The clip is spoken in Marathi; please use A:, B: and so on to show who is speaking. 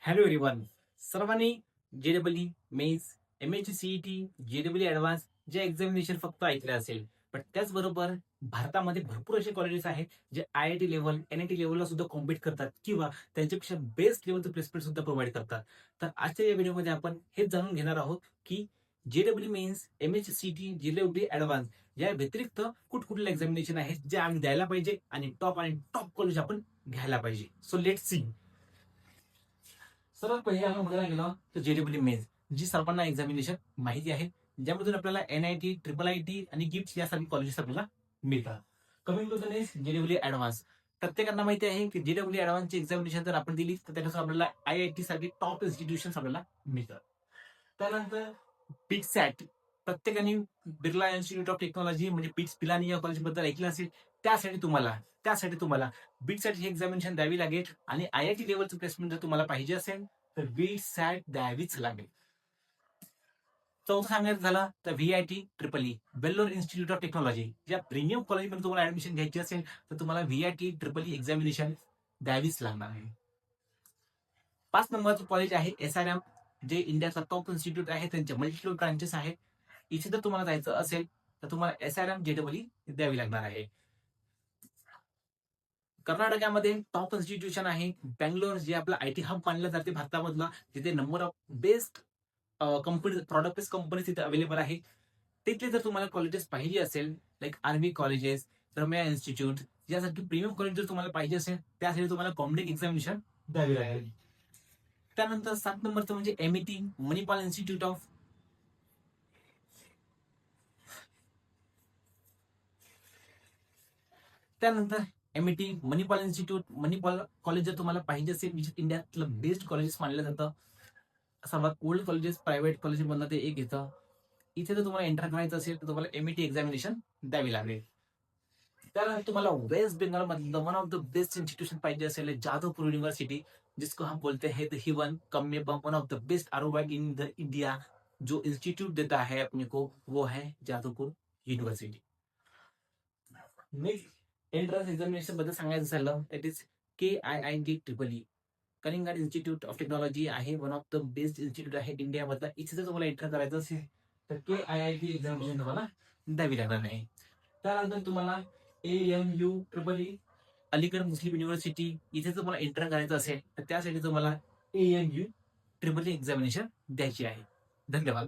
A: Hello everyone. सर्वांनी JEE mains, MHCET, JEE advanced जे एक्झामिनेशन फक्त ऐकले असेल, पण त्याचबरोबर भारतामध्ये भरपूर असे कॉलेजेस आहेत जे IIT लेव्हल, NIT लेव्हलला सुद्धा कॉम्पिट करतात किंवा त्यांच्यापेक्षा बेस्ट लेव्हलचं प्लेसमेंट सुद्धा प्रोव्हाइड करतात. तर आजच्या या व्हिडिओमध्ये आपण हेच जाणून घेणार आहोत की JEE mains, MHCET, JEE advanced या व्यतिरिक्त कुठकुठले एक्झामिनेशन आहेत जे आम्ही द्यायला पाहिजे आणि टॉप कॉलेज आपण घ्यायला पाहिजे. So let see. सर्वात पहिले आपण बघायला गेलो तर JEE मेन्स, जी सर्वांना एक्झामिनेशन माहिती आहे, ज्यामधून आपल्याला NIT, IIIT आणि गिफ्ट यासारखी कॉलेजेस आपल्याला मिळतात. Coming to the next JEE advanced. प्रत्येकांना माहिती आहे की JEE ऍडव्हान्सची एक्झामिनेशन जर आपण दिली तर त्यानुसार आपल्याला IIT सारखी टॉप इन्स्टिट्यूशन आपल्याला मिळतात. त्यानंतर बिटसॅट. प्रत्येकाने बिर्ला इन्स्टिट्यूट ऑफ टेक्नॉलॉजी म्हणजे बिट्स पिलानी या कॉलेजबद्दल ऐकलं असेल. त्यासाठी तुम्हाला बिटसॅट ही एक्झामिनेशन द्यावी लागेल आणि IIT लेवलचं प्लेसमेंट जर तुम्हाला पाहिजे असेल तर बिटसॅट द्यावीच लागेल. चौथं सांगायचं झालं तर VIT EEE, Vellore institute of technology. या प्रीमियम कॉलेजमध्ये तुम्हाला ऍडमिशन घ्यायची असेल तर तुम्हाला VIT EEE एक्झामिनेशन द्यावीच लागणार आहे. 5 नंबरचं कॉलेज आहे SRM, जे इंडियाचा टॉप इन्स्टिट्यूट आहे. त्यांचे मल्टिपल ब्रांचेस आहेत. इथे जर तुम्हाला जायचं असेल तर तुम्हाला SRM JEE द्यावी लागणार आहे. कर्नाटकामध्ये टॉप इन्स्टिट्यूशन आहे बँगलोर, जे आपला IT हब मानलं जाते भारतामधला, जिथे number of best company, product based company तिथे अवेलेबल आहे. तिथले जर तुम्हाला कॉलेजेस पाहिजे असेल, लाईक आर्मी कॉलेजेस, रम्या इन्स्टिट्यूट यासारखी प्रीमियम कॉलेज जर तुम्हाला पाहिजे असेल, त्यासाठी तुम्हाला कॉम्बिनेट एक्झामिनेशन द्यावी लागेल. त्यानंतर 7 नंबरचं म्हणजे MET, मणिपाल इन्स्टिट्यूट ऑफ. त्यानंतर MET, Manipal institute, Manipal college जर तुम्हाला पाहिजे असेल, विच इंडियातलं बेस्ट कॉलेजेस मानलं जातं. सर्वात ओल्ड कॉलेजेस, प्रायव्हेट कॉलेजमधनं ते एक येतं. इथे जर तुम्हाला एंटर करायचं असेल तर तुम्हाला MET एक्झामिनेशन द्यावी लागेल. त्यानंतर तुम्हाला वेस्ट बंगाल मधलं one of the best institution पाहिजे असेल, जादवपुर यूनिवर्सिटी, जिसको हम बोलते हैं द हिवन कम में बम, one of the best ROI in the India. जो इंस्टीट्यूट देता है अपने को वो है Jadavpur university. Next entrance examination बद्दल सांगायचं झालं, it is KIIT Kalinga institute of technology आहे, one of the best institute आहे इंडियामधला. इथे जर तुम्हाला एंटर करायचं असेल तर KIIT एक्झामिनेशन तुम्हाला द्यावी लागणार नाही. त्यानंतर तुम्हाला AMU अलीगड मुस्लिम युनिव्हर्सिटी, इथे जर तुम्हाला एंटर करायचं असेल तर त्यासाठी तुम्हाला AMU एक्झामिनेशन द्यायची आहे. धन्यवाद.